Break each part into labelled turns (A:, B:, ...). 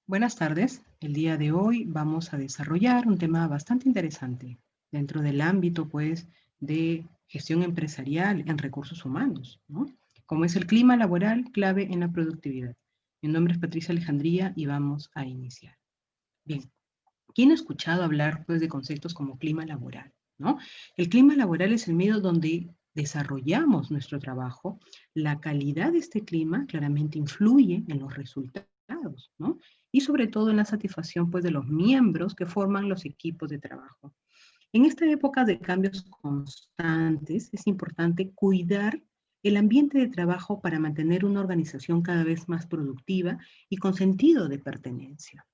A: Buenas tardes. El día de hoy vamos a desarrollar un tema bastante interesante dentro del ámbito, pues, de gestión empresarial en recursos humanos, ¿no? Como es el clima laboral clave en la productividad. Mi nombre es Patricia Alejandría y vamos a iniciar. Bien, ¿quién ha escuchado hablar, pues, de conceptos como clima laboral, ¿no? El clima laboral es el medio donde desarrollamos nuestro trabajo. La calidad de este clima claramente influye en los resultados, ¿no? Y sobre todo en la satisfacción, pues, de los miembros que forman los equipos de trabajo. En esta época de cambios constantes, es importante cuidar el ambiente de trabajo para mantener una organización cada vez más productiva y con sentido de pertenencia.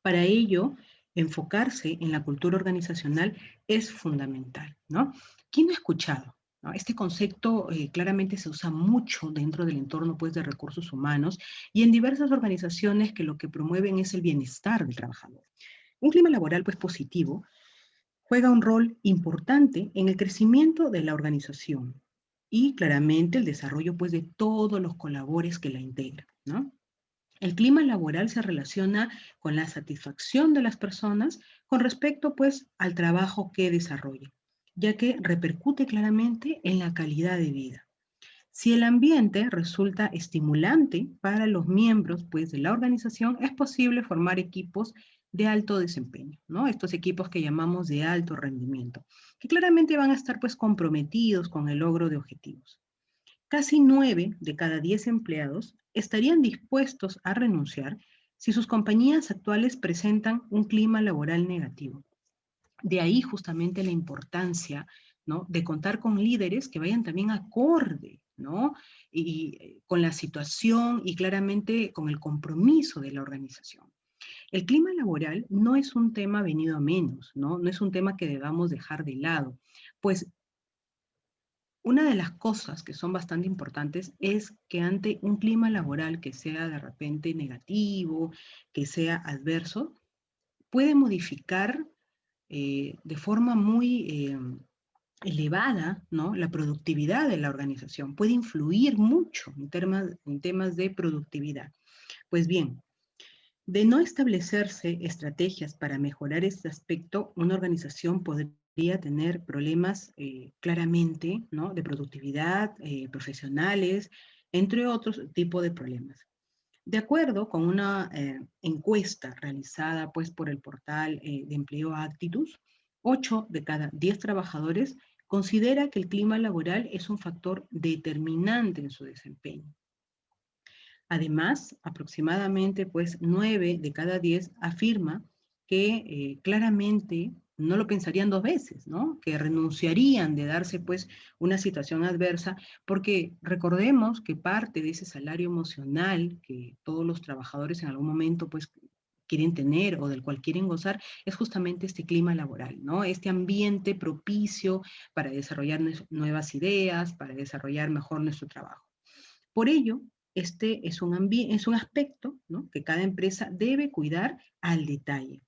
A: Para ello, enfocarse en la cultura organizacional es fundamental, ¿no? ¿Quién no ha escuchado? ¿No? Este concepto claramente se usa mucho dentro del entorno, pues, de recursos humanos y en diversas organizaciones que lo que promueven es el bienestar del trabajador. Un clima laboral, pues, positivo juega un rol importante en el crecimiento de la organización y claramente el desarrollo, pues, de todos los colaboradores que la integran, ¿no? El clima laboral se relaciona con la satisfacción de las personas con respecto, pues, al trabajo que desarrollan, ya que repercute claramente en la calidad de vida. Si el ambiente resulta estimulante para los miembros, pues, de la organización, es posible formar equipos de alto desempeño, ¿no? Estos equipos que llamamos de alto rendimiento, que claramente van a estar, pues, comprometidos con el logro de objetivos. Casi 9 de cada 10 empleados estarían dispuestos a renunciar si sus compañías actuales presentan un clima laboral negativo. De ahí justamente la importancia, ¿no?, de contar con líderes que vayan también acorde, ¿no?, y con la situación y claramente con el compromiso de la organización. El clima laboral no es un tema venido a menos, ¿no? No es un tema que debamos dejar de lado, pues una de las cosas que son bastante importantes es que ante un clima laboral que sea de repente negativo, que sea adverso, puede modificar de forma muy elevada, ¿no?, la productividad de la organización. Puede influir mucho en temas de productividad. Pues bien, de no establecerse estrategias para mejorar este aspecto, una organización podría tener problemas claramente, ¿no?, de productividad, profesionales, entre otros tipos de problemas. De acuerdo con una encuesta realizada, pues, por el portal de empleo Actitus, 8 de cada 10 trabajadores considera que el clima laboral es un factor determinante en su desempeño. Además, aproximadamente, pues, 9 de cada 10 afirma que claramente no lo pensarían dos veces, ¿no? Que renunciarían de darse, pues, una situación adversa, porque recordemos que parte de ese salario emocional que todos los trabajadores en algún momento, pues, quieren tener o del cual quieren gozar, es justamente este clima laboral, ¿no? Este ambiente propicio para desarrollar nuevas ideas, para desarrollar mejor nuestro trabajo. Por ello, este es un aspecto, ¿no?, que cada empresa debe cuidar al detalle.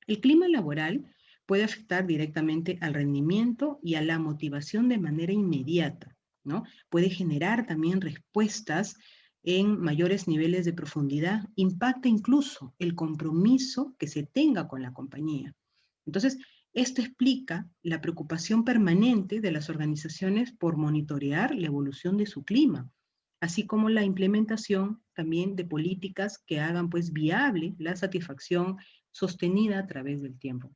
A: El clima laboral puede afectar directamente al rendimiento y a la motivación de manera inmediata, ¿no? Puede generar también respuestas en mayores niveles de profundidad, impacta incluso el compromiso que se tenga con la compañía. Entonces, esto explica la preocupación permanente de las organizaciones por monitorear la evolución de su clima, así como la implementación también de políticas que hagan, pues, viable la satisfacción sostenida a través del tiempo.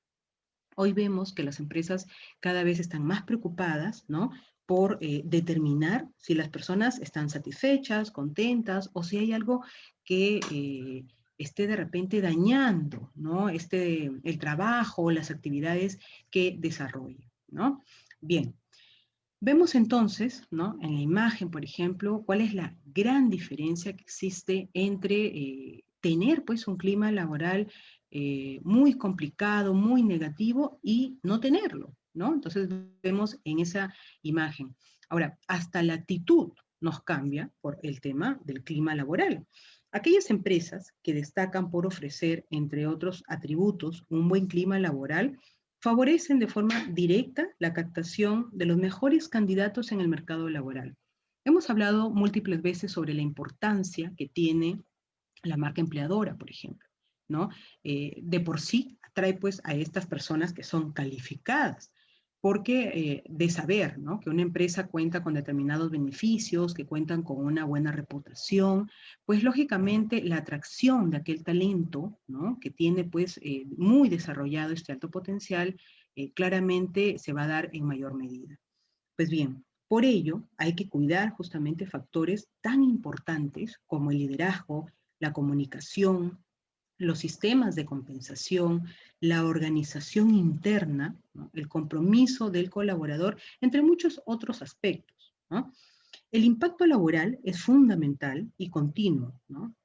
A: Hoy vemos que las empresas cada vez están más preocupadas, ¿no?, por determinar si las personas están satisfechas, contentas, o si hay algo que esté de repente dañando, ¿no?, el trabajo, las actividades que desarrollan, ¿no? Bien, vemos entonces, ¿no?, en la imagen, por ejemplo, cuál es la gran diferencia que existe entre tener, pues, un clima laboral muy complicado, muy negativo, y no tenerlo, ¿no? Entonces vemos en esa imagen. Ahora, hasta la actitud nos cambia por el tema del clima laboral. Aquellas empresas que destacan por ofrecer, entre otros atributos, un buen clima laboral, favorecen de forma directa la captación de los mejores candidatos en el mercado laboral. Hemos hablado múltiples veces sobre la importancia que tiene la marca empleadora, por ejemplo, ¿no? De por sí atrae pues a estas personas que son calificadas, porque de saber, ¿no? Que una empresa cuenta con determinados beneficios, que cuentan con una buena reputación, pues lógicamente la atracción de aquel talento, ¿no? Que tiene pues muy desarrollado este alto potencial, claramente se va a dar en mayor medida. Pues bien, por ello hay que cuidar justamente factores tan importantes como el liderazgo, la comunicación, los sistemas de compensación, la organización interna, ¿no? El compromiso del colaborador, entre muchos otros aspectos, ¿no? El impacto laboral es fundamental y continuo, ¿no?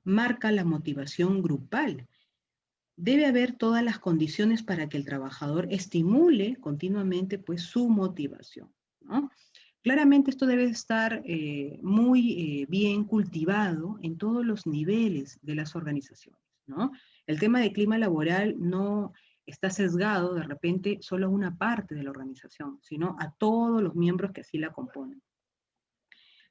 A: Marca la motivación grupal. Debe haber todas las condiciones para que el trabajador estimule continuamente pues, su motivación, ¿no? Claramente esto debe estar muy bien cultivado en todos los niveles de las organizaciones, ¿no? El tema de clima laboral no está sesgado de repente solo a una parte de la organización, sino a todos los miembros que así la componen.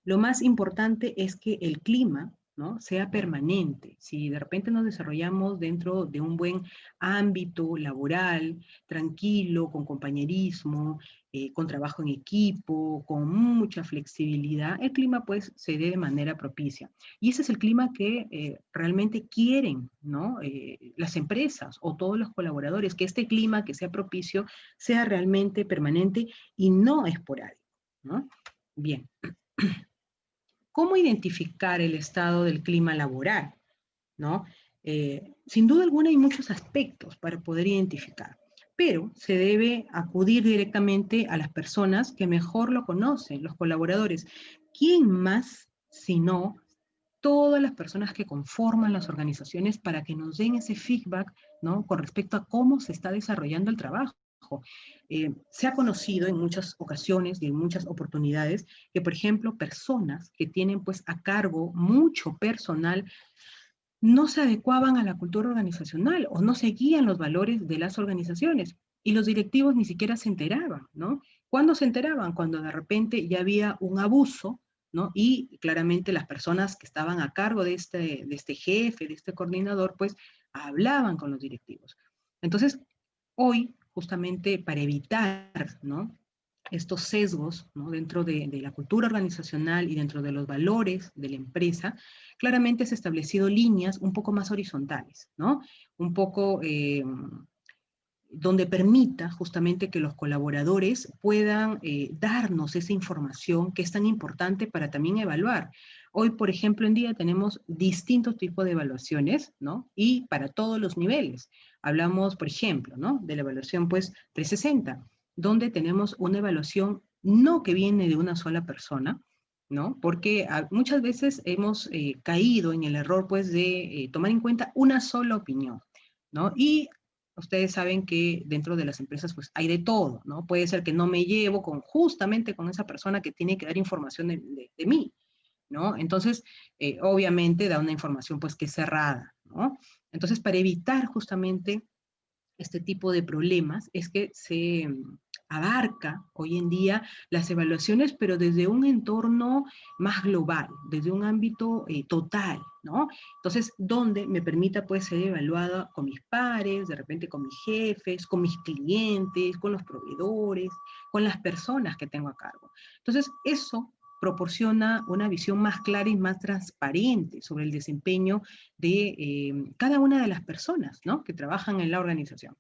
A: Lo más importante es que el clima, ¿no? Sea permanente. Si de repente nos desarrollamos dentro de un buen ámbito laboral, tranquilo, con compañerismo, con trabajo en equipo, con mucha flexibilidad, el clima pues se dé de manera propicia. Y ese es el clima que realmente quieren, ¿no? Las empresas o todos los colaboradores, que este clima que sea propicio sea realmente permanente y no esporádico, ¿no? Bien. ¿Cómo identificar el estado del clima laboral? ¿No? Sin duda alguna hay muchos aspectos para poder identificar, pero se debe acudir directamente a las personas que mejor lo conocen, los colaboradores. ¿Quién más sino todas las personas que conforman las organizaciones para que nos den ese feedback, ¿no? Con respecto a cómo se está desarrollando el trabajo? Se ha conocido en muchas ocasiones y en muchas oportunidades que, por ejemplo, personas que tienen pues a cargo mucho personal no se adecuaban a la cultura organizacional o no seguían los valores de las organizaciones y los directivos ni siquiera se enteraban, ¿no? ¿Cuándo se enteraban? Cuando de repente ya había un abuso, ¿no? Y claramente las personas que estaban a cargo de este jefe, de este coordinador, pues hablaban con los directivos. Entonces, hoy, justamente para evitar, ¿no? Estos sesgos, ¿no? Dentro de la cultura organizacional y dentro de los valores de la empresa, claramente se han establecido líneas un poco más horizontales, ¿no? Un poco donde permita justamente que los colaboradores puedan darnos esa información que es tan importante para también evaluar. Hoy, por ejemplo, en día tenemos distintos tipos de evaluaciones, ¿no? Y para todos los niveles. Hablamos, por ejemplo, ¿no? De la evaluación, pues, 360, donde tenemos una evaluación no que viene de una sola persona, ¿no? Porque muchas veces hemos caído en el error, pues, de tomar en cuenta una sola opinión, ¿no? Y ustedes saben que dentro de las empresas pues hay de todo, ¿no? Puede ser que no me llevo justamente con esa persona que tiene que dar información de mí, ¿no? Entonces, obviamente da una información pues que es cerrada, ¿no? Entonces, para evitar justamente este tipo de problemas es que se abarca hoy en día las evaluaciones, pero desde un entorno más global, desde un ámbito total, ¿no? Entonces, donde me permita pues ser evaluada con mis pares, de repente con mis jefes, con mis clientes, con los proveedores, con las personas que tengo a cargo. Entonces, eso proporciona una visión más clara y más transparente sobre el desempeño de cada una de las personas, ¿no? Que trabajan en la organización.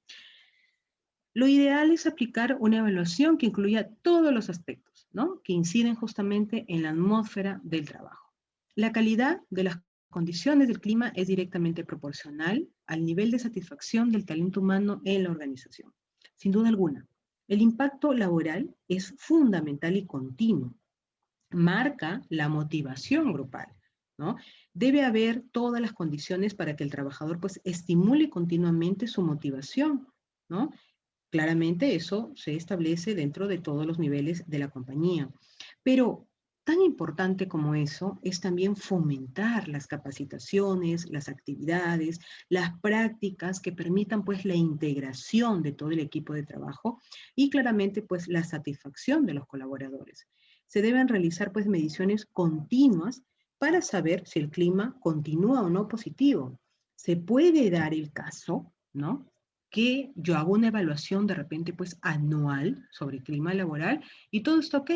A: Lo ideal es aplicar una evaluación que incluya todos los aspectos, ¿no? Que inciden justamente en la atmósfera del trabajo. La calidad de las condiciones del clima es directamente proporcional al nivel de satisfacción del talento humano en la organización. Sin duda alguna, el impacto laboral es fundamental y continuo. Marca la motivación grupal, ¿no? Debe haber todas las condiciones para que el trabajador pues estimule continuamente su motivación, ¿no? Claramente eso se establece dentro de todos los niveles de la compañía. Pero tan importante como eso es también fomentar las capacitaciones, las actividades, las prácticas que permitan pues la integración de todo el equipo de trabajo y claramente pues la satisfacción de los colaboradores. Se deben realizar pues mediciones continuas para saber si el clima continúa o no positivo. Se puede dar el caso, ¿no?, que yo hago una evaluación de repente pues anual sobre el clima laboral y todo está ok,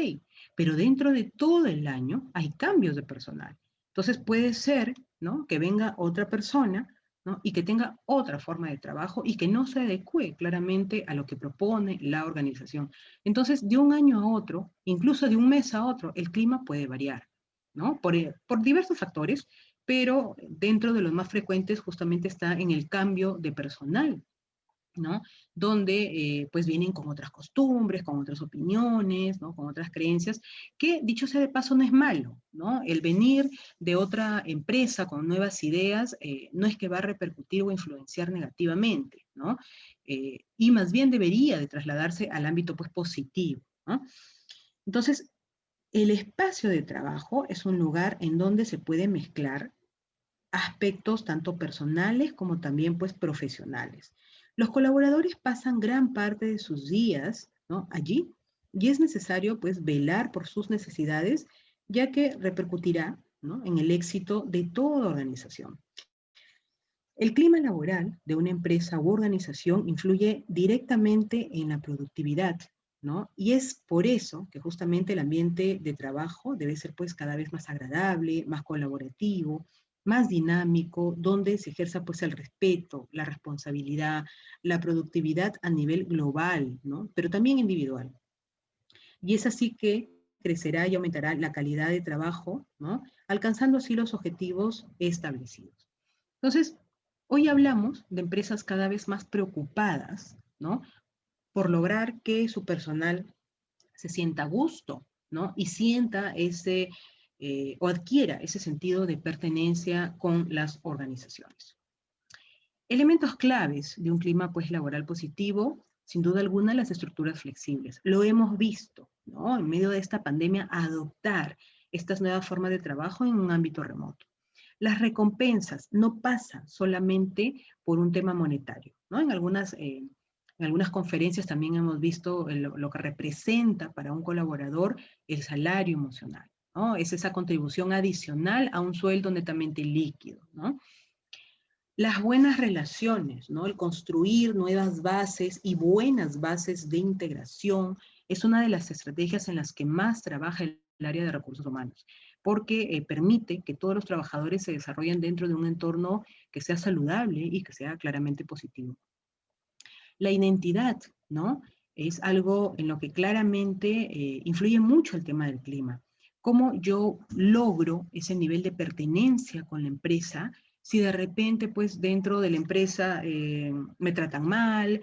A: pero dentro de todo el año hay cambios de personal. Entonces puede ser, ¿no?, que venga otra persona, ¿no?, y que tenga otra forma de trabajo y que no se adecue claramente a lo que propone la organización. Entonces, de un año a otro, incluso de un mes a otro, el clima puede variar, ¿no? Por diversos factores, pero dentro de los más frecuentes justamente está en el cambio de personal, ¿no? Donde pues vienen con otras costumbres, con otras opiniones, ¿no?, con otras creencias, que dicho sea de paso no es malo, ¿no? El venir de otra empresa con nuevas ideas no es que va a repercutir o influenciar negativamente, ¿no? Y más bien debería de trasladarse al ámbito pues positivo, ¿no? Entonces, el espacio de trabajo es un lugar en donde se puede mezclar aspectos tanto personales como también pues profesionales. Los colaboradores pasan gran parte de sus días, ¿no?, allí, y es necesario pues velar por sus necesidades, ya que repercutirá, ¿no?, en el éxito de toda organización. El clima laboral de una empresa u organización influye directamente en la productividad, ¿no? Y es por eso que justamente el ambiente de trabajo debe ser pues cada vez más agradable, más colaborativo, más dinámico, donde se ejerza pues el respeto, la responsabilidad, la productividad a nivel global, ¿no?, pero también individual. Y es así que crecerá y aumentará la calidad de trabajo, ¿no?, alcanzando así los objetivos establecidos. Entonces, hoy hablamos de empresas cada vez más preocupadas, ¿no?, por lograr que su personal se sienta a gusto, ¿no?, y sienta ese, o adquiera ese sentido de pertenencia con las organizaciones. Elementos claves de un clima pues laboral positivo, sin duda alguna, las estructuras flexibles. Lo hemos visto, ¿no?, en medio de esta pandemia, adoptar estas nuevas formas de trabajo en un ámbito remoto. Las recompensas no pasan solamente por un tema monetario, ¿no? En algunas conferencias también hemos visto lo que representa para un colaborador el salario emocional, ¿no? Es esa contribución adicional a un sueldo netamente líquido, ¿no? Las buenas relaciones, ¿no?, el construir nuevas bases y buenas bases de integración es una de las estrategias en las que más trabaja el área de recursos humanos, porque permite que todos los trabajadores se desarrollen dentro de un entorno que sea saludable y que sea claramente positivo. La identidad, ¿no?, es algo en lo que claramente influye mucho el tema del clima. Cómo yo logro ese nivel de pertenencia con la empresa si de repente, pues, dentro de la empresa me tratan mal,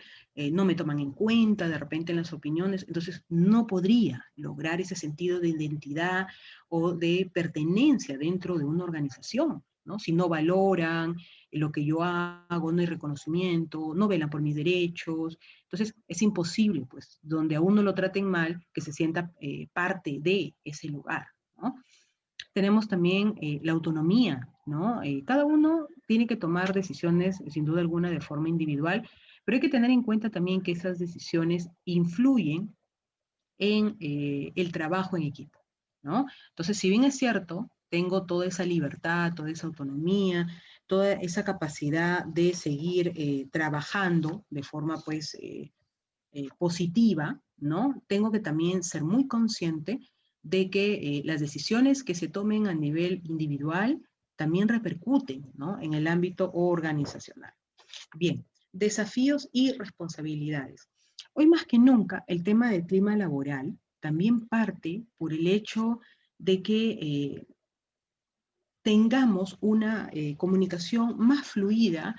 A: no me toman en cuenta de repente en las opiniones, entonces no podría lograr ese sentido de identidad o de pertenencia dentro de una organización, ¿no? Si no valoran lo que yo hago, no hay reconocimiento, no velan por mis derechos, entonces es imposible, pues, donde a uno lo traten mal, que se sienta parte de ese lugar, ¿no? Tenemos también la autonomía, ¿no? Cada uno tiene que tomar decisiones, sin duda alguna, de forma individual, pero hay que tener en cuenta también que esas decisiones influyen en el trabajo en equipo, ¿no? Entonces, si bien es cierto, tengo toda esa libertad, toda esa autonomía, toda esa capacidad de seguir trabajando de forma, pues, positiva, ¿no? Tengo que también ser muy consciente de que las decisiones que se tomen a nivel individual también repercuten, ¿no?, en el ámbito organizacional. Bien, desafíos y responsabilidades. Hoy más que nunca, el tema del clima laboral también parte por el hecho de que tengamos una comunicación más fluida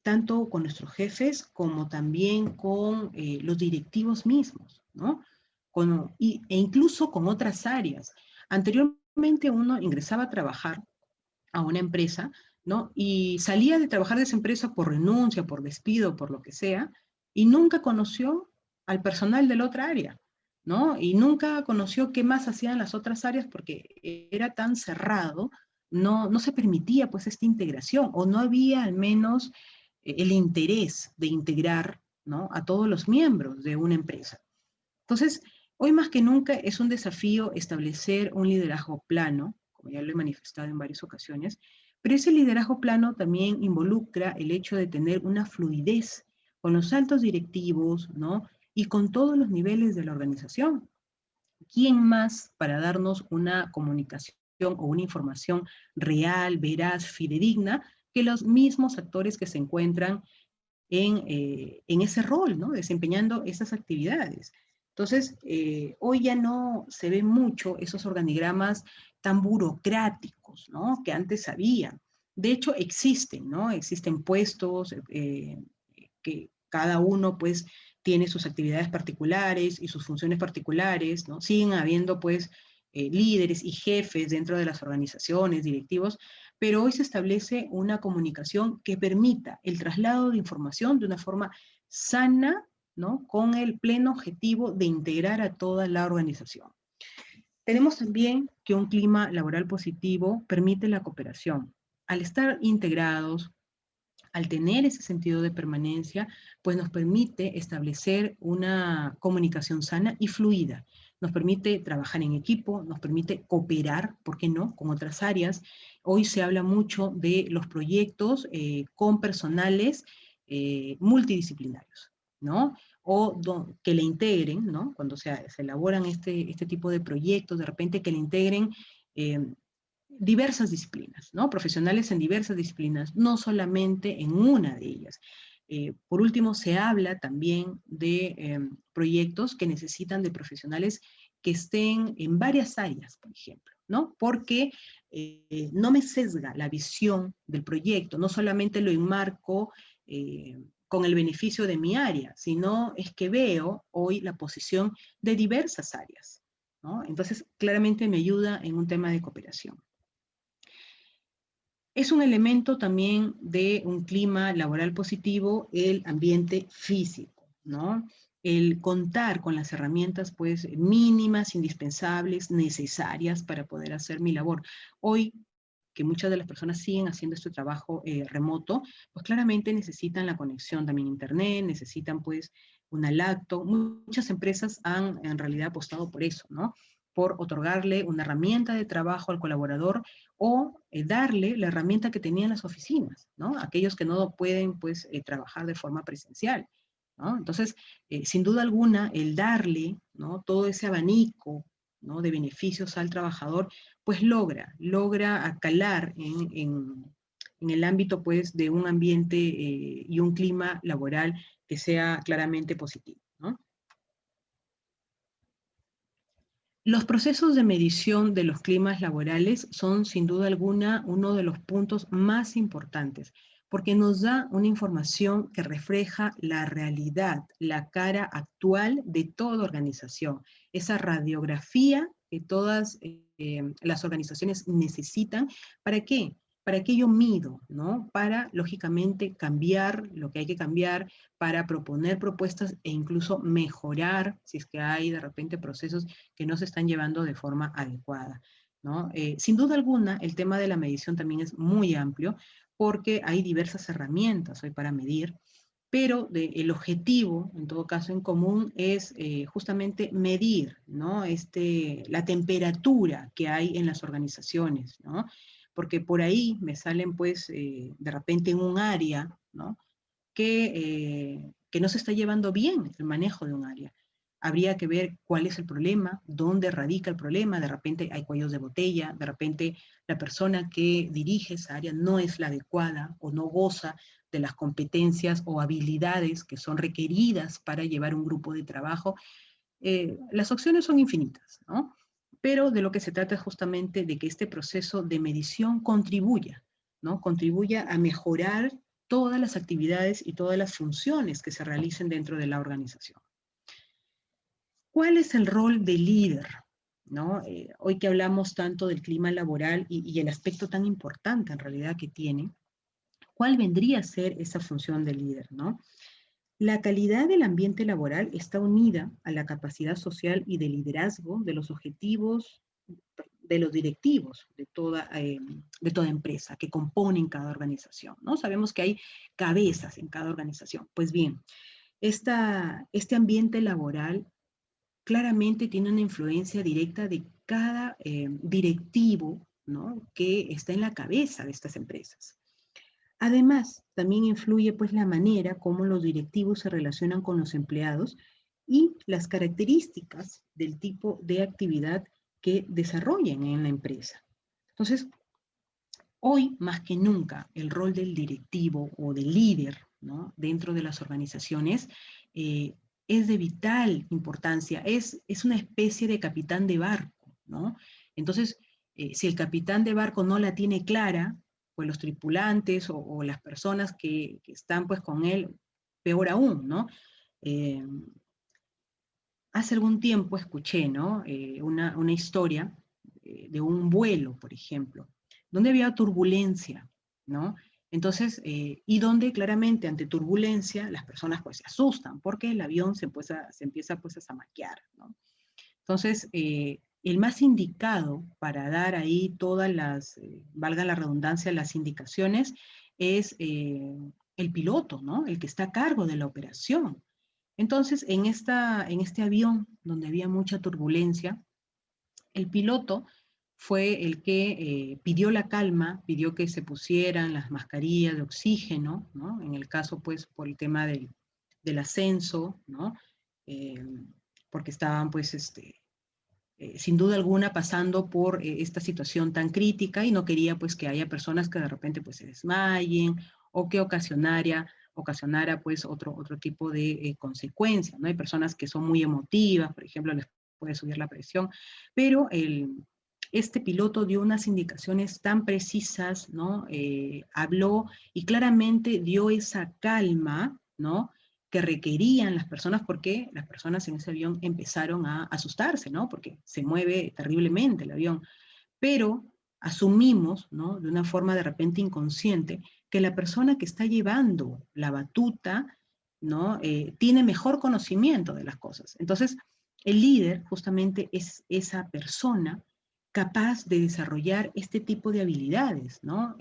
A: tanto con nuestros jefes como también con los directivos mismos, ¿no? E incluso con otras áreas. Anteriormente uno ingresaba a trabajar a una empresa, ¿no?, y salía de trabajar de esa empresa por renuncia, por despido, por lo que sea, y nunca conoció al personal de la otra área, ¿no? Y nunca conoció qué más hacían las otras áreas porque era tan cerrado, no se permitía pues esta integración, o no había al menos el interés de integrar, ¿no?, a todos los miembros de una empresa. Entonces, hoy más que nunca es un desafío establecer un liderazgo plano, como ya lo he manifestado en varias ocasiones, pero ese liderazgo plano también involucra el hecho de tener una fluidez con los altos directivos, ¿no? Y con todos los niveles de la organización. ¿Quién más para darnos una comunicación o una información real, veraz, fidedigna, que los mismos actores que se encuentran en ese rol, ¿no? Desempeñando esas actividades? Entonces, hoy ya no se ven mucho esos organigramas tan burocráticos, ¿no? Que antes había. De hecho, existen, ¿no? Existen puestos que cada uno, pues, tiene sus actividades particulares y sus funciones particulares, ¿no? Siguen habiendo, pues, líderes y jefes dentro de las organizaciones, directivos, pero hoy se establece una comunicación que permita el traslado de información de una forma sana, ¿no? Con el pleno objetivo de integrar a toda la organización. Tenemos también que un clima laboral positivo permite la cooperación. Al estar integrados, al tener ese sentido de permanencia, pues nos permite establecer una comunicación sana y fluida. Nos permite trabajar en equipo, nos permite cooperar, ¿por qué no?, con otras áreas. Hoy se habla mucho de los proyectos con personales multidisciplinarios, ¿no? O que le integren, ¿no? Cuando se elaboran este tipo de proyectos, de repente que le integren eh, diversas disciplinas, ¿no? Profesionales en diversas disciplinas, no solamente en una de ellas. Por último, se habla también de proyectos que necesitan de profesionales que estén en varias áreas, por ejemplo, ¿no? Porque no me sesga la visión del proyecto, no solamente lo enmarco con el beneficio de mi área, sino es que veo hoy la posición de diversas áreas, ¿no? Entonces, claramente me ayuda en un tema de cooperación. Es un elemento también de un clima laboral positivo el ambiente físico, ¿no? El contar con las herramientas, pues, mínimas, indispensables, necesarias para poder hacer mi labor. Hoy, que muchas de las personas siguen haciendo este trabajo remoto, pues claramente necesitan la conexión también a internet, necesitan, pues, una lacto. Muchas empresas han en realidad apostado por eso, ¿no? Por otorgarle una herramienta de trabajo al colaborador o darle la herramienta que tenían las oficinas, ¿no? Aquellos que no pueden, pues, trabajar de forma presencial, ¿no? Entonces, sin duda alguna, el darle, ¿no?, todo ese abanico, ¿no?, de beneficios al trabajador, pues logra acalar en el ámbito, pues, de un ambiente y un clima laboral que sea claramente positivo, ¿no? Los procesos de medición de los climas laborales son sin duda alguna uno de los puntos más importantes, porque nos da una información que refleja la realidad, la cara actual de toda organización, esa radiografía que todas las organizaciones necesitan. ¿Para qué? ¿Para qué yo mido? ¿No? Para, lógicamente, cambiar lo que hay que cambiar, para proponer propuestas e incluso mejorar si es que hay de repente procesos que no se están llevando de forma adecuada, ¿no? Sin duda alguna, el tema de la medición también es muy amplio porque hay diversas herramientas hoy para medir, pero el objetivo, en todo caso en común, es justamente medir, ¿no?, la temperatura que hay en las organizaciones, ¿no? Porque por ahí me salen, pues, de repente en un área, ¿no?, que no se está llevando bien el manejo de un área. Habría que ver cuál es el problema, dónde radica el problema. De repente hay cuellos de botella, de repente la persona que dirige esa área no es la adecuada o no goza de las competencias o habilidades que son requeridas para llevar un grupo de trabajo. Las opciones son infinitas, ¿no? Pero de lo que se trata es justamente de que este proceso de medición contribuya, ¿no? Contribuya a mejorar todas las actividades y todas las funciones que se realicen dentro de la organización. ¿Cuál es el rol del líder? ¿No? Hoy que hablamos tanto del clima laboral y el aspecto tan importante en realidad que tiene, ¿cuál vendría a ser esa función del líder? ¿No? La calidad del ambiente laboral está unida a la capacidad social y de liderazgo de los objetivos de los directivos de toda empresa que componen cada organización, ¿no? Sabemos que hay cabezas en cada organización. Pues bien, este ambiente laboral claramente tiene una influencia directa de cada directivo, ¿no?, que está en la cabeza de estas empresas. Además, también influye pues la manera como los directivos se relacionan con los empleados y las características del tipo de actividad que desarrollen en la empresa. Entonces, hoy más que nunca, el rol del directivo o del líder, ¿no?, dentro de las organizaciones es de vital importancia, es una especie de capitán de barco, ¿no? Entonces, si el capitán de barco no la tiene clara, pues los tripulantes o las personas que están pues con él, peor aún, ¿no? Eh, Hace algún tiempo escuché, ¿no?, una historia de un vuelo, por ejemplo, donde había turbulencia, ¿no? Entonces, y donde claramente ante turbulencia las personas pues se asustan porque el avión se empieza pues a zamaquear, ¿no? Entonces, el más indicado para dar ahí todas las, valga la redundancia, las indicaciones, es el piloto, ¿no?, el que está a cargo de la operación. Entonces, en este avión donde había mucha turbulencia, el piloto fue el que pidió la calma, pidió que se pusieran las mascarillas de oxígeno, ¿no?, en el caso, pues, por el tema del ascenso, ¿no?, Eh, porque estaban, pues, sin duda alguna pasando por esta situación tan crítica y no quería, pues, que haya personas que de repente, pues, se desmayen o que ocasionara pues, otro tipo de consecuencias, ¿no? Hay personas que son muy emotivas, por ejemplo, les puede subir la presión, pero este piloto dio unas indicaciones tan precisas, ¿no? Habló y claramente dio esa calma, ¿no?, que requerían las personas, porque las personas en ese avión empezaron a asustarse, ¿no?, porque se mueve terriblemente el avión. Pero asumimos, ¿no?, de una forma de repente inconsciente, que la persona que está llevando la batuta, ¿no?, tiene mejor conocimiento de las cosas. Entonces, el líder justamente es esa persona capaz de desarrollar este tipo de habilidades, ¿no?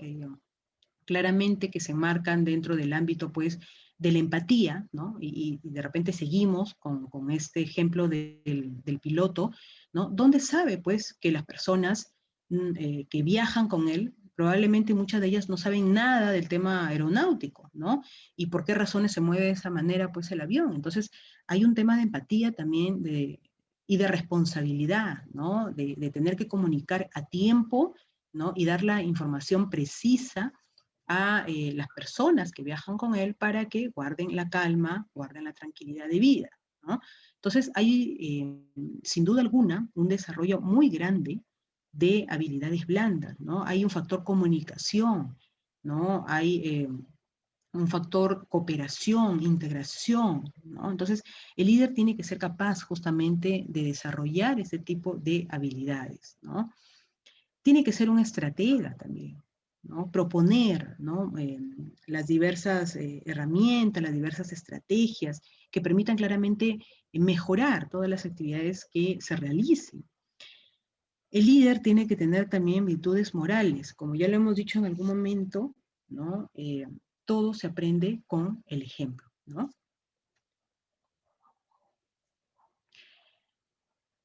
A: Claramente que se marcan dentro del ámbito, pues, de la empatía, ¿no? Y de repente seguimos con este ejemplo del piloto, ¿no?, donde sabe, pues, que las personas que viajan con él, probablemente muchas de ellas no saben nada del tema aeronáutico, ¿no? Y por qué razones se mueve de esa manera, pues, el avión. Entonces, hay un tema de empatía también y de responsabilidad, ¿no?, de tener que comunicar a tiempo, ¿no?, y dar la información precisa a las personas que viajan con él para que guarden la calma, guarden la tranquilidad de vida, ¿no? Entonces hay, sin duda alguna, un desarrollo muy grande de habilidades blandas, ¿no? Hay un factor comunicación, ¿no? Hay un factor cooperación, integración, ¿no? Entonces, el líder tiene que ser capaz justamente de desarrollar ese tipo de habilidades, ¿no? Tiene que ser un estratega también, ¿no? Proponer, ¿no?, las diversas herramientas, las diversas estrategias que permitan claramente mejorar todas las actividades que se realicen. El líder tiene que tener también virtudes morales, como ya lo hemos dicho en algún momento, ¿no? Todo se aprende con el ejemplo, ¿no?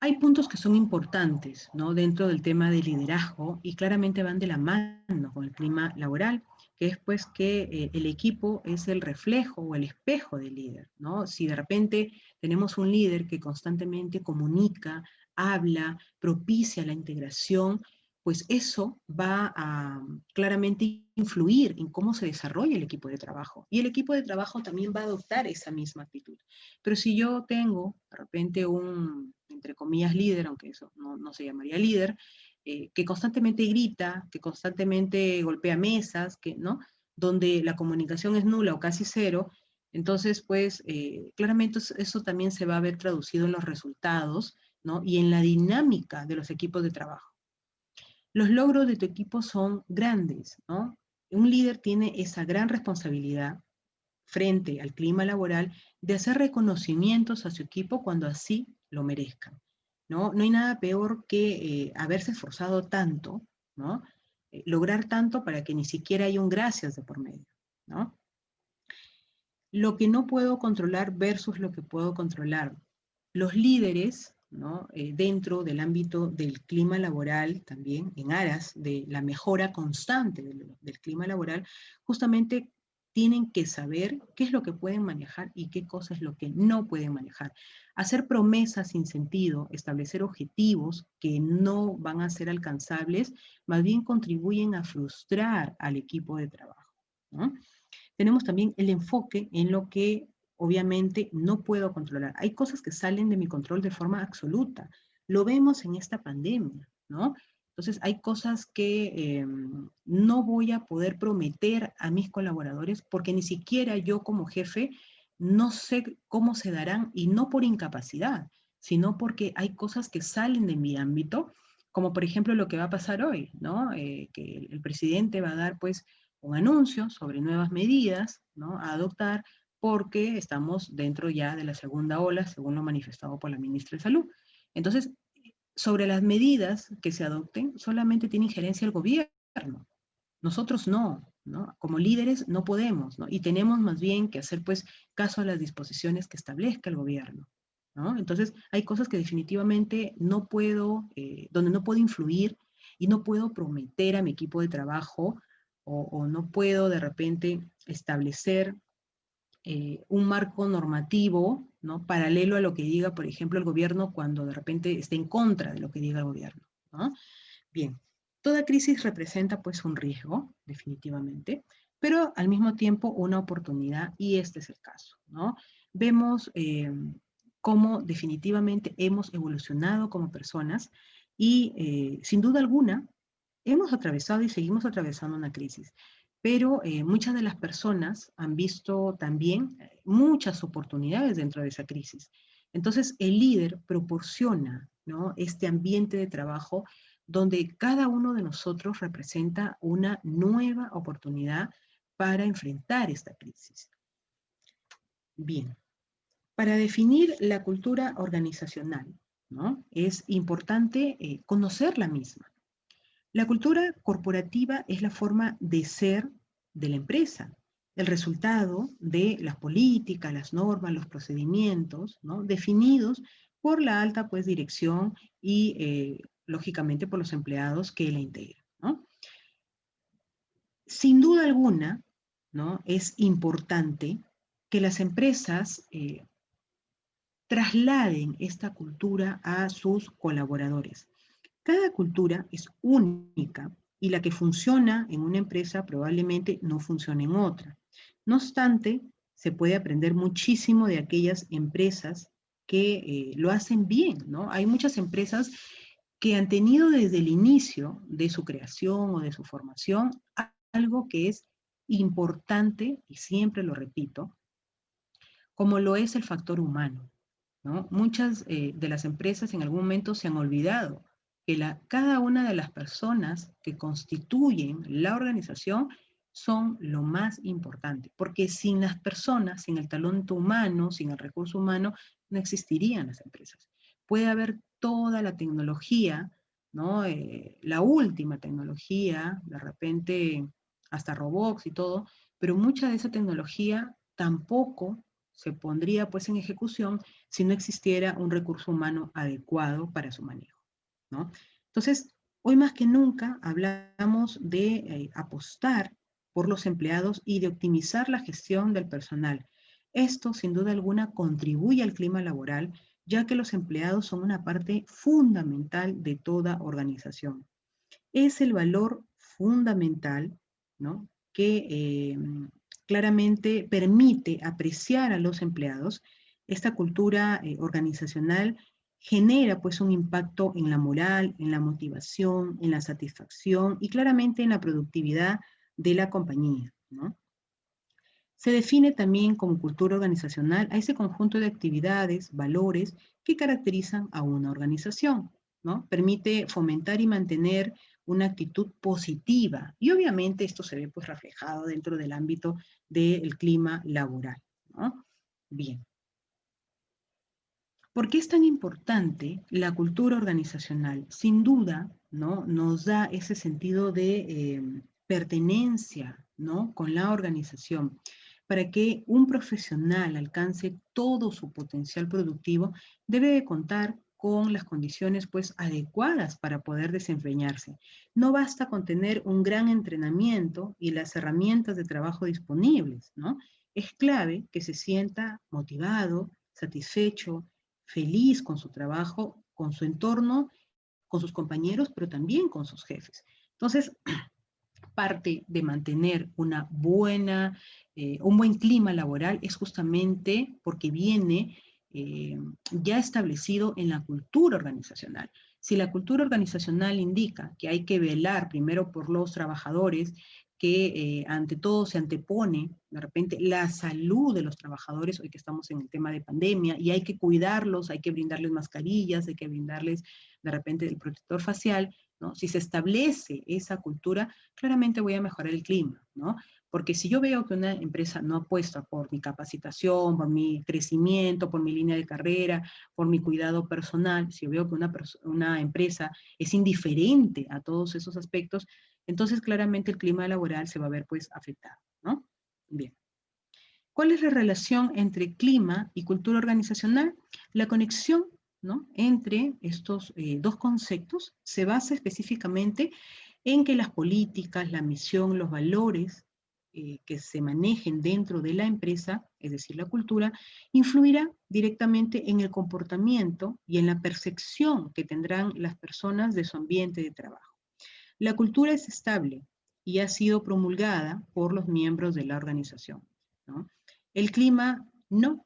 A: Hay puntos que son importantes, ¿no?, dentro del tema del liderazgo y claramente van de la mano con el clima laboral, que es pues que el equipo es el reflejo o el espejo del líder, ¿no? Si de repente tenemos un líder que constantemente comunica, habla, propicia la integración, pues eso va a claramente influir en cómo se desarrolla el equipo de trabajo. Y el equipo de trabajo también va a adoptar esa misma actitud. Pero si yo tengo de repente un, entre comillas, líder, aunque eso no se llamaría líder, que constantemente grita, que constantemente golpea mesas, que, ¿no?, donde la comunicación es nula o casi cero, entonces, pues, claramente eso también se va a ver traducido en los resultados, ¿no?, y en la dinámica de los equipos de trabajo. Los logros de tu equipo son grandes, ¿no? Un líder tiene esa gran responsabilidad frente al clima laboral de hacer reconocimientos a su equipo cuando así lo merezcan, ¿no? No hay nada peor que haberse esforzado tanto, ¿no? Lograr tanto para que ni siquiera haya un gracias de por medio, ¿no? Lo que no puedo controlar versus lo que puedo controlar. Los líderes ¿no? Dentro del ámbito del clima laboral también, en aras de la mejora constante del clima laboral, justamente tienen que saber qué es lo que pueden manejar y qué cosa es lo que no pueden manejar. Hacer promesas sin sentido, establecer objetivos que no van a ser alcanzables, más bien contribuyen a frustrar al equipo de trabajo, ¿no? Tenemos también el enfoque en lo que obviamente no puedo controlar. Hay cosas que salen de mi control de forma absoluta. Lo vemos en esta pandemia, ¿no? Entonces hay cosas que no voy a poder prometer a mis colaboradores porque ni siquiera yo como jefe no sé cómo se darán y no por incapacidad, sino porque hay cosas que salen de mi ámbito, como por ejemplo lo que va a pasar hoy, ¿no? Que el presidente va a dar pues un anuncio sobre nuevas medidas, ¿no?, a adoptar porque estamos dentro ya de la segunda ola, según lo manifestado por la ministra de Salud. Entonces, sobre las medidas que se adopten, solamente tiene injerencia el gobierno. Nosotros no, ¿no? Como líderes no podemos, ¿no? Y tenemos más bien que hacer, pues, caso a las disposiciones que establezca el gobierno, ¿no? Entonces, hay cosas que definitivamente no puedo, donde no puedo influir y no puedo prometer a mi equipo de trabajo o no puedo de repente establecer un marco normativo, ¿no?, paralelo a lo que diga, por ejemplo, el gobierno cuando de repente esté en contra de lo que diga el gobierno, ¿no? Bien, toda crisis representa pues un riesgo, definitivamente, pero al mismo tiempo una oportunidad y este es el caso, ¿no? Vemos cómo definitivamente hemos evolucionado como personas y sin duda alguna hemos atravesado y seguimos atravesando una crisis, pero muchas de las personas han visto también muchas oportunidades dentro de esa crisis. Entonces, el líder proporciona, ¿no?, este ambiente de trabajo donde cada uno de nosotros representa una nueva oportunidad para enfrentar esta crisis. Bien, para definir la cultura organizacional, ¿no?, es importante conocer la misma. La cultura corporativa es la forma de ser de la empresa, el resultado de las políticas, las normas, los procedimientos, ¿no?, definidos por la alta pues, dirección y, lógicamente, por los empleados que la integran, ¿no? Sin duda alguna, ¿no?, es importante que las empresas trasladen esta cultura a sus colaboradores. Cada cultura es única y la que funciona en una empresa probablemente no funcione en otra. No obstante, se puede aprender muchísimo de aquellas empresas que lo hacen bien, ¿no? Hay muchas empresas que han tenido desde el inicio de su creación o de su formación algo que es importante, y siempre lo repito, como lo es el factor humano, ¿no? Muchas de las empresas en algún momento se han olvidado que cada una de las personas que constituyen la organización son lo más importante, porque sin las personas, sin el talento humano, sin el recurso humano, no existirían las empresas. Puede haber toda la tecnología, ¿no? La última tecnología, de repente hasta robots y todo, pero mucha de esa tecnología tampoco se pondría pues en ejecución si no existiera un recurso humano adecuado para su manejo, ¿no? Entonces, hoy más que nunca hablamos de apostar por los empleados y de optimizar la gestión del personal. Esto, sin duda alguna, contribuye al clima laboral, ya que los empleados son una parte fundamental de toda organización. Es el valor fundamental, ¿no?, que claramente permite apreciar a los empleados. Esta cultura organizacional genera pues un impacto en la moral, en la motivación, en la satisfacción y claramente en la productividad de la compañía, ¿no? Se define también como cultura organizacional a ese conjunto de actividades, valores que caracterizan a una organización, ¿no? Permite fomentar y mantener una actitud positiva y obviamente esto se ve pues reflejado dentro del ámbito del clima laboral, ¿no? Bien. ¿Por qué es tan importante la cultura organizacional? Sin duda, ¿no?, nos da ese sentido de pertenencia, ¿no?, con la organización. Para que un profesional alcance todo su potencial productivo, debe de contar con las condiciones pues adecuadas para poder desempeñarse. No basta con tener un gran entrenamiento y las herramientas de trabajo disponibles, ¿no? Es clave que se sienta motivado, satisfecho, feliz con su trabajo, con su entorno, con sus compañeros, pero también con sus jefes. Entonces, parte de mantener un buen clima laboral es justamente porque viene ya establecido en la cultura organizacional. Si la cultura organizacional indica que hay que velar primero por los trabajadores, que ante todo se antepone de repente la salud de los trabajadores, hoy que estamos en el tema de pandemia, y hay que cuidarlos, hay que brindarles mascarillas, hay que brindarles de repente el protector facial, ¿no? Si se establece esa cultura, claramente voy a mejorar el clima, ¿no? Porque si yo veo que una empresa no apuesta por mi capacitación, por mi crecimiento, por mi línea de carrera, por mi cuidado personal, si yo veo que una empresa es indiferente a todos esos aspectos, entonces claramente el clima laboral se va a ver pues afectado, ¿no? Bien. ¿Cuál es la relación entre clima y cultura organizacional? La conexión, ¿no?, entre estos dos conceptos se basa específicamente en que las políticas, la misión, los valores que se manejen dentro de la empresa, es decir, la cultura, influirá directamente en el comportamiento y en la percepción que tendrán las personas de su ambiente de trabajo. La cultura es estable y ha sido promulgada por los miembros de la organización, ¿no? El clima no.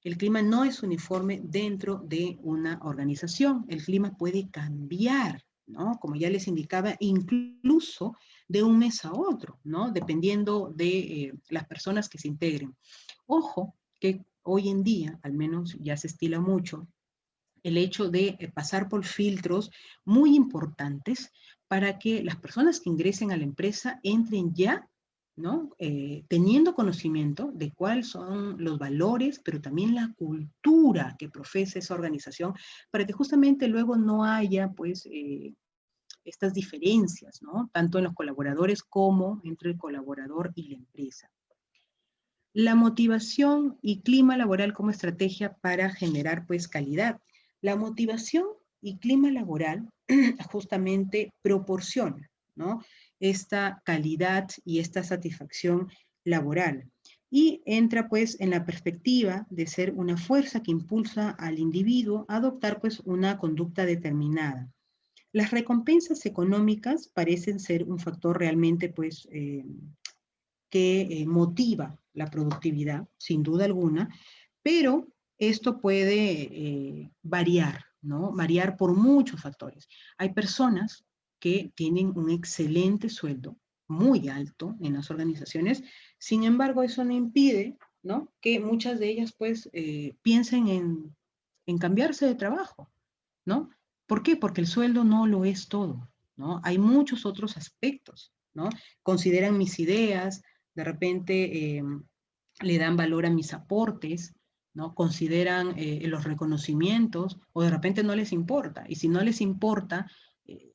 A: El clima no es uniforme dentro de una organización. El clima puede cambiar, ¿no? Como ya les indicaba, incluso de un mes a otro, ¿no? Dependiendo de las personas que se integren. Ojo, que hoy en día, al menos ya se estila mucho, el hecho de pasar por filtros muy importantes para que las personas que ingresen a la empresa entren ya, ¿no? Teniendo conocimiento de cuáles son los valores, pero también la cultura que profesa esa organización, para que justamente luego no haya, pues, estas diferencias, ¿no? Tanto en los colaboradores como entre el colaborador y la empresa. La motivación y clima laboral como estrategia para generar pues calidad. La motivación y clima laboral justamente proporciona, ¿no?, esta calidad y esta satisfacción laboral. Y entra pues en la perspectiva de ser una fuerza que impulsa al individuo a adoptar pues una conducta determinada. Las recompensas económicas parecen ser un factor realmente pues que motiva la productividad, sin duda alguna, pero esto puede variar, ¿no? Variar por muchos factores. Hay personas que tienen un excelente sueldo, muy alto en las organizaciones, sin embargo, eso no impide, ¿no?, que muchas de ellas, pues, piensen en cambiarse de trabajo, ¿no? ¿Por qué? Porque el sueldo no lo es todo, ¿no? Hay muchos otros aspectos, ¿no? Consideran mis ideas, de repente le dan valor a mis aportes, ¿no? Consideran los reconocimientos, o de repente no les importa. Y si no les importa, eh,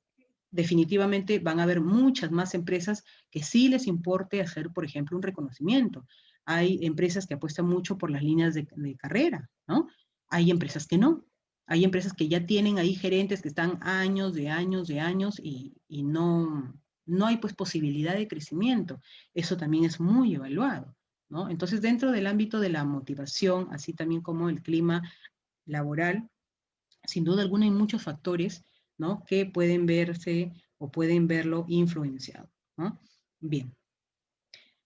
A: definitivamente van a haber muchas más empresas que sí les importe hacer, por ejemplo, un reconocimiento. Hay empresas que apuestan mucho por las líneas de carrera, ¿no? Hay empresas que no. Hay empresas que ya tienen ahí gerentes que están años de años de años y no hay pues posibilidad de crecimiento. Eso también es muy evaluado, ¿no? Entonces, dentro del ámbito de la motivación, así también como el clima laboral, sin duda alguna hay muchos factores, ¿no?, que pueden verse o pueden verlo influenciado, ¿no? Bien.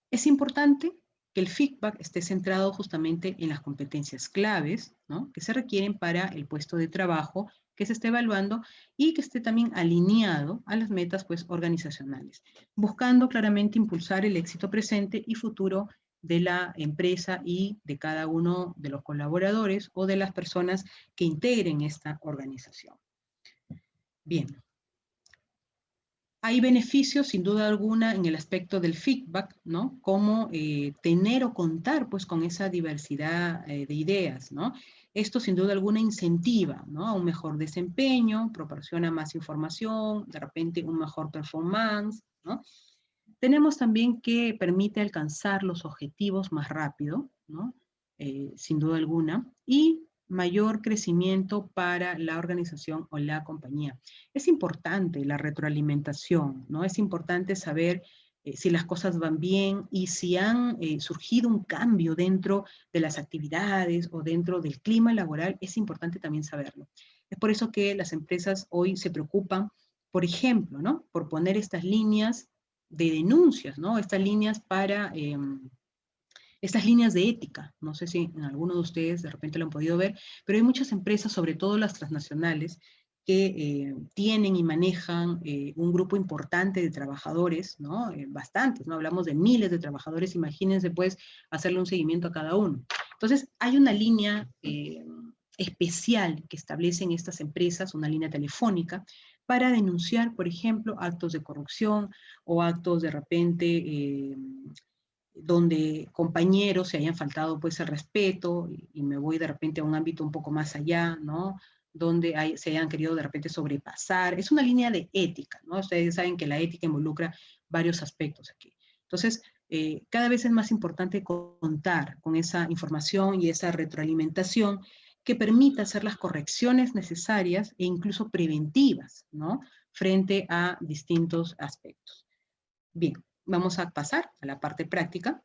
A: Es importante que el feedback esté centrado justamente en las competencias claves, ¿no?, que se requieren para el puesto de trabajo que se esté evaluando y que esté también alineado a las metas pues, organizacionales, buscando claramente impulsar el éxito presente y futuro de la empresa y de cada uno de los colaboradores o de las personas que integren esta organización. Bien. Hay beneficios, sin duda alguna, en el aspecto del feedback, ¿no? Como tener o contar, pues, con esa diversidad de ideas, ¿no? Esto, sin duda alguna, incentiva, ¿no?, a un mejor desempeño, proporciona más información, de repente un mejor performance, ¿no? Tenemos también que permite alcanzar los objetivos más rápido, ¿no? Sin duda alguna, y mayor crecimiento para la organización o la compañía. Es importante la retroalimentación, ¿no? Es importante saber si las cosas van bien y si han surgido un cambio dentro de las actividades o dentro del clima laboral, es importante también saberlo. Es por eso que las empresas hoy se preocupan, por ejemplo, ¿no? Por poner estas líneas de denuncias, ¿no? Estas líneas para... estas líneas de ética, no sé si en alguno de ustedes de repente lo han podido ver, pero hay muchas empresas, sobre todo las transnacionales, que tienen y manejan un grupo importante de trabajadores, ¿no? Bastantes, ¿no? Hablamos de miles de trabajadores, imagínense pues hacerle un seguimiento a cada uno. Entonces, hay una línea especial que establecen estas empresas, una línea telefónica, para denunciar, por ejemplo, actos de corrupción o actos de repente donde compañeros se hayan faltado pues el respeto, y me voy de repente a un ámbito un poco más allá, ¿no? Donde se hayan querido de repente sobrepasar. Es una línea de ética, ¿no? Ustedes saben que la ética involucra varios aspectos aquí. Entonces, cada vez es más importante contar con esa información y esa retroalimentación que permita hacer las correcciones necesarias e incluso preventivas, ¿no? Frente a distintos aspectos. Bien, vamos a pasar a la parte práctica.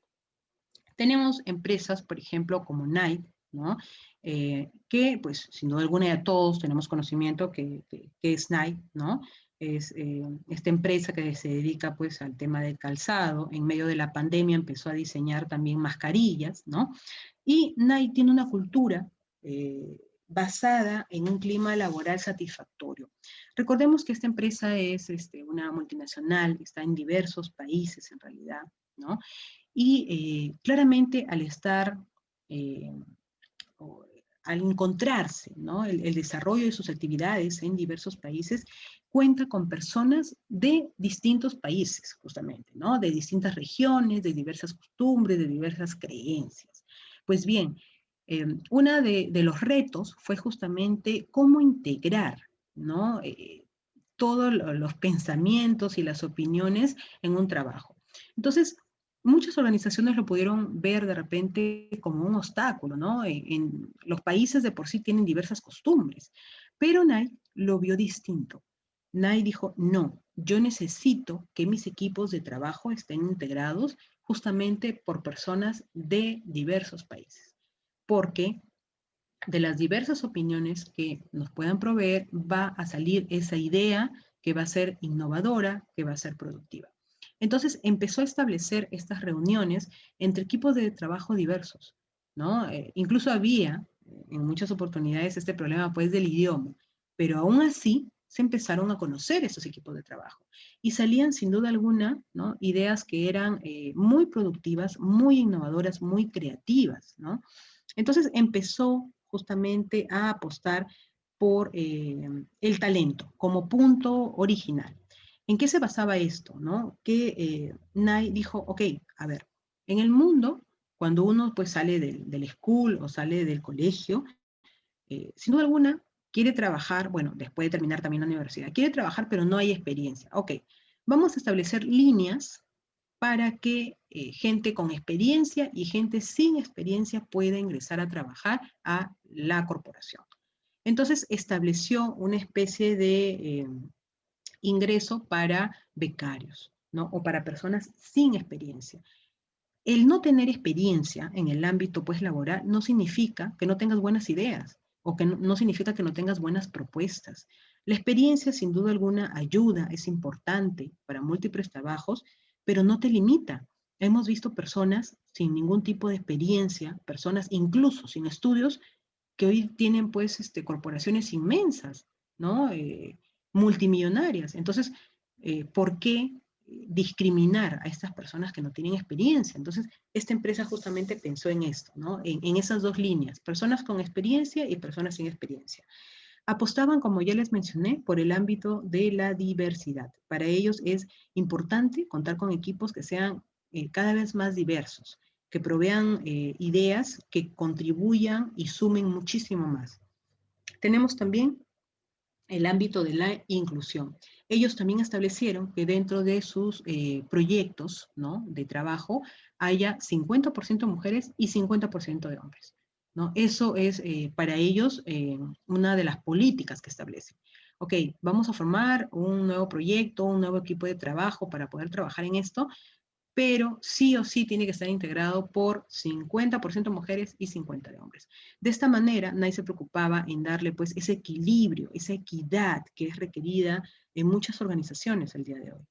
A: Tenemos empresas, por ejemplo, como Nike, ¿no? Que, pues, sin duda alguna ya todos tenemos conocimiento que es Nike, ¿no? Es esta empresa que se dedica, pues, al tema del calzado. En medio de la pandemia empezó a diseñar también mascarillas, ¿no? Y Nike tiene una cultura basada en un clima laboral satisfactorio. Recordemos que esta empresa es una multinacional, está en diversos países en realidad, ¿no? Y claramente al estar, eh, al encontrarse, ¿no? El desarrollo de sus actividades en diversos países, cuenta con personas de distintos países, justamente, ¿no? De distintas regiones, de diversas costumbres, de diversas creencias. Pues bien, uno de los retos fue justamente cómo integrar, ¿no? Todos los pensamientos y las opiniones en un trabajo. Entonces, muchas organizaciones lo pudieron ver de repente como un obstáculo, ¿no? En los países de por sí tienen diversas costumbres, pero Nike lo vio distinto. Nike dijo, no, yo necesito que mis equipos de trabajo estén integrados justamente por personas de diversos países, porque de las diversas opiniones que nos puedan proveer va a salir esa idea que va a ser innovadora, que va a ser productiva. Entonces empezó a establecer estas reuniones entre equipos de trabajo diversos, ¿no? Incluso había en muchas oportunidades este problema pues del idioma, pero aún así se empezaron a conocer esos equipos de trabajo y salían sin duda alguna, ¿no? Ideas que eran muy productivas, muy innovadoras, muy creativas, ¿no? Entonces empezó justamente a apostar por el talento como punto original. ¿En qué se basaba esto? ¿No? Que Nye dijo, ok, a ver, en el mundo, cuando uno pues sale del school o sale del colegio, sin duda alguna quiere trabajar, bueno, después de terminar también la universidad, quiere trabajar pero no hay experiencia. Ok, vamos a establecer líneas para que gente con experiencia y gente sin experiencia pueda ingresar a trabajar a la corporación. Entonces estableció una especie de ingreso para becarios, ¿no? O para personas sin experiencia. El no tener experiencia en el ámbito pues laboral no significa que no tengas buenas ideas o que no significa que no tengas buenas propuestas. La experiencia sin duda alguna ayuda, es importante para múltiples trabajos, pero no te limita. Hemos visto personas sin ningún tipo de experiencia, personas incluso sin estudios, que hoy tienen pues corporaciones inmensas, ¿no? Multimillonarias. Entonces, ¿por qué discriminar a estas personas que no tienen experiencia? Entonces, esta empresa justamente pensó en esto, ¿no? En esas dos líneas, personas con experiencia y personas sin experiencia. Apostaban, como ya les mencioné, por el ámbito de la diversidad. Para ellos es importante contar con equipos que sean cada vez más diversos, que provean ideas que contribuyan y sumen muchísimo más. Tenemos también el ámbito de la inclusión. Ellos también establecieron que dentro de sus proyectos, ¿no?, de trabajo haya 50% mujeres y 50% de hombres. ¿no? Eso es para ellos una de las políticas que establecen. Ok, vamos a formar un nuevo proyecto, un nuevo equipo de trabajo para poder trabajar en esto, pero sí o sí tiene que estar integrado por 50% mujeres y 50% de hombres. De esta manera, nadie se preocupaba en darle pues ese equilibrio, esa equidad que es requerida en muchas organizaciones el día de hoy.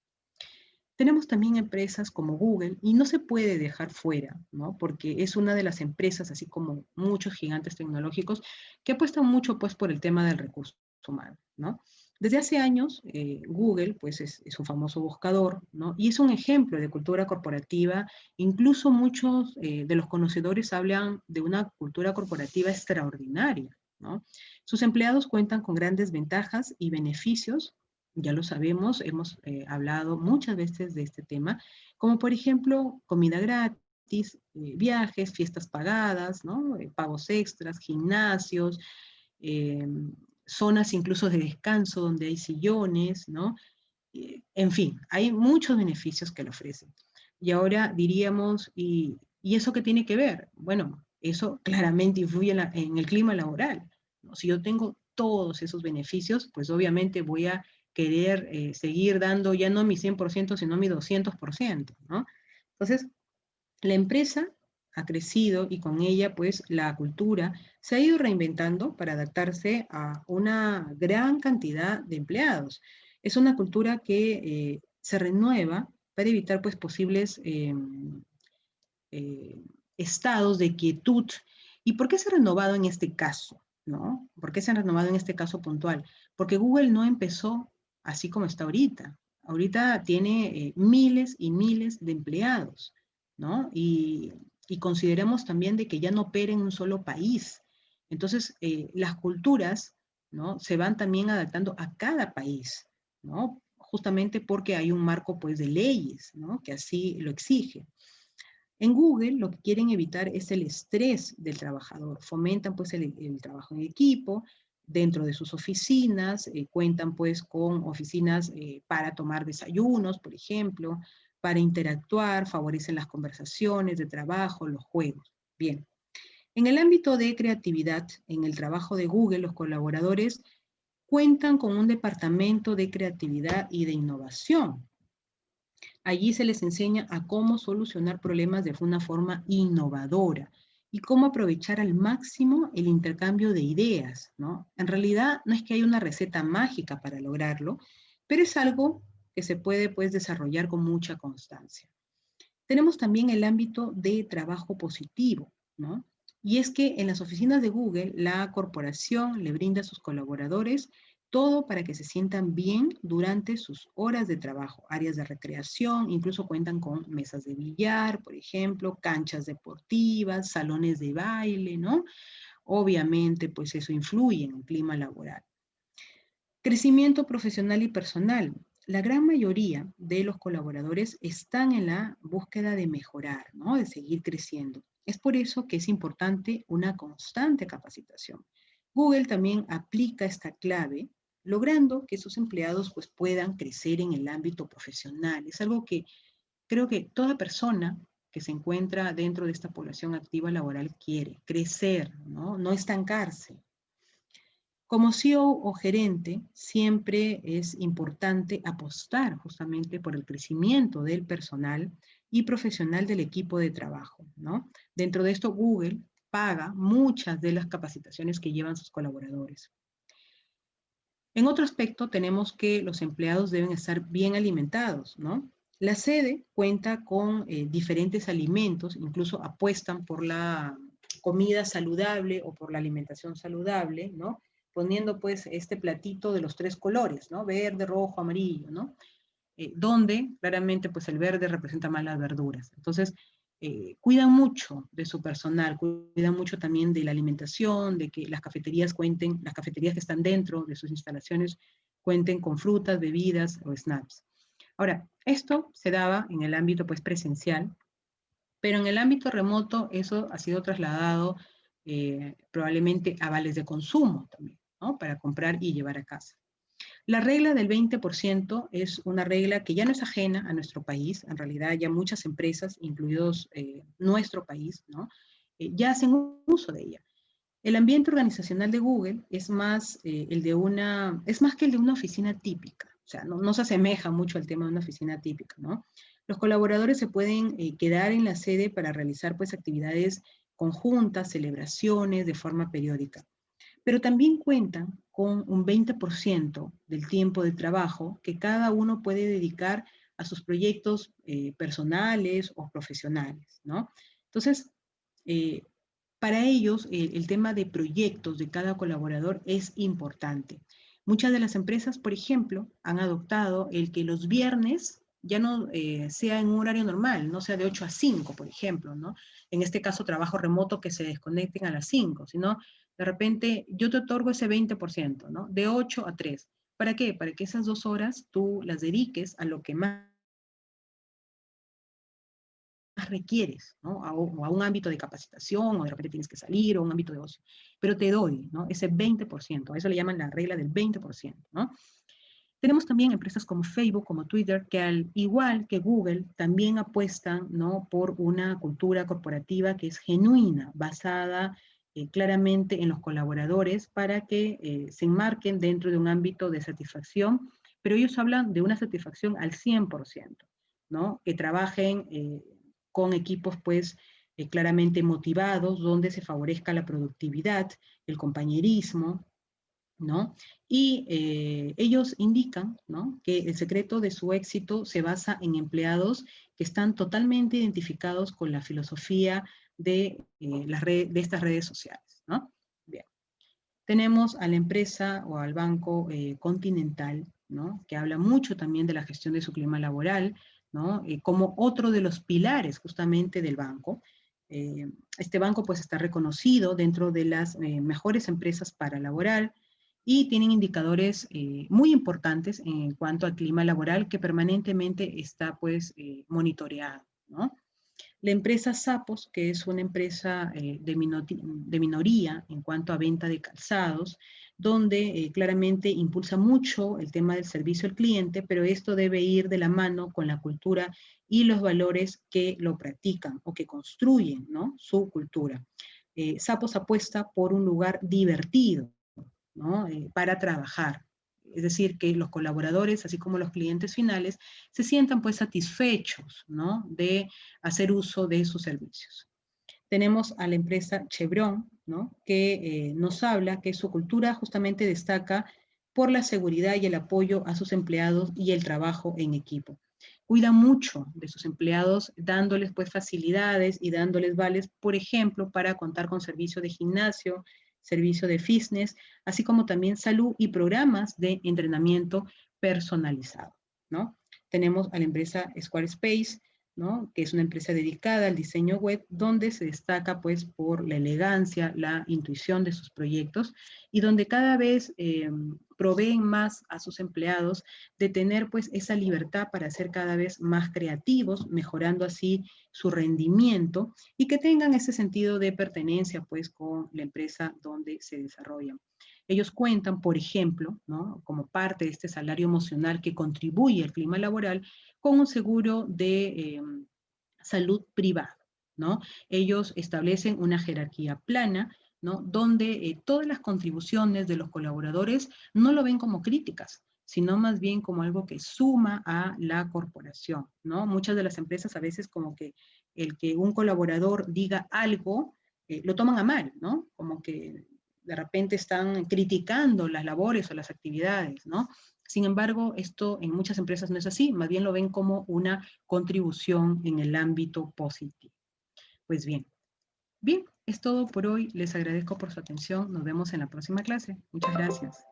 A: Tenemos también empresas como Google, y no se puede dejar fuera, ¿no? Porque es una de las empresas, así como muchos gigantes tecnológicos, que apuestan mucho pues por el tema del recurso humano, ¿no? Desde hace años, Google pues es un famoso buscador, ¿no? Y es un ejemplo de cultura corporativa. Incluso muchos de los conocedores hablan de una cultura corporativa extraordinaria, ¿no? Sus empleados cuentan con grandes ventajas y beneficios, ya lo sabemos, hemos hablado muchas veces de este tema, como por ejemplo comida gratis, viajes, fiestas pagadas, ¿no? Pagos extras, gimnasios, eh, zonas incluso de descanso donde hay sillones, ¿no? En fin, hay muchos beneficios que le ofrecen. Y ahora diríamos, ¿y eso qué tiene que ver? Bueno, eso claramente influye en el clima laboral, ¿no? Si yo tengo todos esos beneficios, pues obviamente voy a querer seguir dando ya no mi 100%, sino mi 200%, ¿no? Entonces, la empresa ha crecido y con ella, pues, la cultura se ha ido reinventando para adaptarse a una gran cantidad de empleados. Es una cultura que se renueva para evitar, pues, posibles eh, estados de quietud. ¿Y por qué se ha renovado en este caso? ¿No? ¿Por qué se ha renovado en este caso puntual? Porque Google no empezó así como está ahorita. Ahorita tiene miles y miles de empleados, ¿no? Y consideremos también de que ya no opera en un solo país. Entonces, las culturas, ¿no? Se van también adaptando a cada país, ¿no? Justamente porque hay un marco, pues, de leyes, ¿no? Que así lo exige. En Google lo que quieren evitar es el estrés del trabajador. Fomentan pues el trabajo en equipo dentro de sus oficinas, cuentan pues con oficinas para tomar desayunos, por ejemplo, para interactuar, favorecen las conversaciones de trabajo, los juegos. Bien, en el ámbito de creatividad, en el trabajo de Google, los colaboradores cuentan con un departamento de creatividad y de innovación. Allí se les enseña a cómo solucionar problemas de una forma innovadora y cómo aprovechar al máximo el intercambio de ideas, ¿no? En realidad no es que haya una receta mágica para lograrlo, pero es algo que se puede pues desarrollar con mucha constancia. Tenemos también el ámbito de trabajo positivo, ¿no? Y es que en las oficinas de Google, la corporación le brinda a sus colaboradores todo para que se sientan bien durante sus horas de trabajo, áreas de recreación, incluso cuentan con mesas de billar, por ejemplo, canchas deportivas, salones de baile, ¿no? Obviamente, pues eso influye en el clima laboral. Crecimiento profesional y personal. La gran mayoría de los colaboradores están en la búsqueda de mejorar, ¿no? De seguir creciendo. Es por eso que es importante una constante capacitación. Google también aplica esta clave, logrando que sus empleados pues, puedan crecer en el ámbito profesional. Es algo que creo que toda persona que se encuentra dentro de esta población activa laboral quiere, crecer, ¿no? No estancarse. Como CEO o gerente, siempre es importante apostar justamente por el crecimiento del personal y profesional del equipo de trabajo, ¿no? Dentro de esto, Google paga muchas de las capacitaciones que llevan sus colaboradores. En otro aspecto, tenemos que los empleados deben estar bien alimentados, ¿no? La sede cuenta con diferentes alimentos, incluso apuestan por la comida saludable o por la alimentación saludable, ¿no? Poniendo pues este platito de los tres colores, ¿no? Verde, rojo, amarillo, ¿no? Donde claramente pues el verde representa más las verduras. Entonces, cuidan mucho de su personal, cuidan mucho también de la alimentación, de que las cafeterías cuenten, las cafeterías que están dentro de sus instalaciones cuenten con frutas, bebidas o snacks. Ahora, esto se daba en el ámbito pues presencial, pero en el ámbito remoto eso ha sido trasladado probablemente a vales de consumo también, ¿no? Para comprar y llevar a casa. La regla del 20% es una regla que ya no es ajena a nuestro país, en realidad ya muchas empresas, incluidos nuestro país, ¿no? Ya hacen uso de ella. El ambiente organizacional de Google es más, es más que el de una oficina típica. O sea, no se asemeja mucho al tema de una oficina típica, ¿no? Los colaboradores se pueden quedar en la sede para realizar pues actividades conjuntas, celebraciones de forma periódica. Pero también cuentan con un 20% del tiempo de trabajo que cada uno puede dedicar a sus proyectos personales o profesionales, ¿no? Entonces, eh, para ellos, el tema de proyectos de cada colaborador es importante. Muchas de las empresas, por ejemplo, han adoptado el que los viernes ya no sea en un horario normal, no sea de 8 a 5, por ejemplo, ¿no? En este caso, trabajo remoto que se desconecten a las 5, sino de repente yo te otorgo ese 20%, ¿no? De 8 a 3. ¿Para qué? Para que esas 2 horas tú las dediques a lo que más requieres, ¿no? A un ámbito de capacitación, o de repente tienes que salir, o un ámbito de ocio. Pero te doy, ¿no? Ese 20%, a eso le llaman la regla del 20%, ¿no? Tenemos también empresas como Facebook, como Twitter, que al igual que Google, también apuestan, ¿no?, por una cultura corporativa que es genuina, basada claramente en los colaboradores para que se enmarquen dentro de un ámbito de satisfacción, pero ellos hablan de una satisfacción al 100%, ¿no? Que trabajen con equipos, pues, claramente motivados, donde se favorezca la productividad, el compañerismo, ¿no? Y ellos indican, ¿no?, que el secreto de su éxito se basa en empleados que están totalmente identificados con la filosofía de estas redes sociales, ¿no? Bien. Tenemos a la empresa o al banco Continental, ¿no?, que habla mucho también de la gestión de su clima laboral, ¿no?, como otro de los pilares justamente del banco. Este banco pues está reconocido dentro de las mejores empresas para laborar y tienen indicadores muy importantes en cuanto al clima laboral que permanentemente está pues monitoreado, ¿no? La empresa Sapos, que es una empresa de minoría en cuanto a venta de calzados, donde claramente impulsa mucho el tema del servicio al cliente, pero esto debe ir de la mano con la cultura y los valores que lo practican o que construyen, ¿no?, su cultura. Sapos apuesta por un lugar divertido, ¿no?, para trabajar. Es decir, que los colaboradores, así como los clientes finales, se sientan pues satisfechos, ¿no?, de hacer uso de sus servicios. Tenemos a la empresa Chevron, ¿no?, que nos habla que su cultura justamente destaca por la seguridad y el apoyo a sus empleados y el trabajo en equipo. Cuida mucho de sus empleados, dándoles pues facilidades y dándoles vales, por ejemplo, para contar con servicio de gimnasio, servicio de fitness, así como también salud y programas de entrenamiento personalizado, ¿no? Tenemos a la empresa Squarespace, ¿no?, que es una empresa dedicada al diseño web, donde se destaca pues por la elegancia, la intuición de sus proyectos y donde cada vez proveen más a sus empleados de tener pues esa libertad para ser cada vez más creativos, mejorando así su rendimiento y que tengan ese sentido de pertenencia pues con la empresa donde se desarrollan. Ellos cuentan, por ejemplo, ¿no?, como parte de este salario emocional que contribuye al clima laboral, con un seguro de salud privado, ¿no? Ellos establecen una jerarquía plana, ¿no?, donde todas las contribuciones de los colaboradores no lo ven como críticas, sino más bien como algo que suma a la corporación, ¿no? Muchas de las empresas a veces como que el que un colaborador diga algo, lo toman a mal, ¿no? Como que de repente están criticando las labores o las actividades, ¿no? Sin embargo, esto en muchas empresas no es así, más bien lo ven como una contribución en el ámbito positivo. Pues bien, es todo por hoy. Les agradezco por su atención. Nos vemos en la próxima clase. Muchas gracias.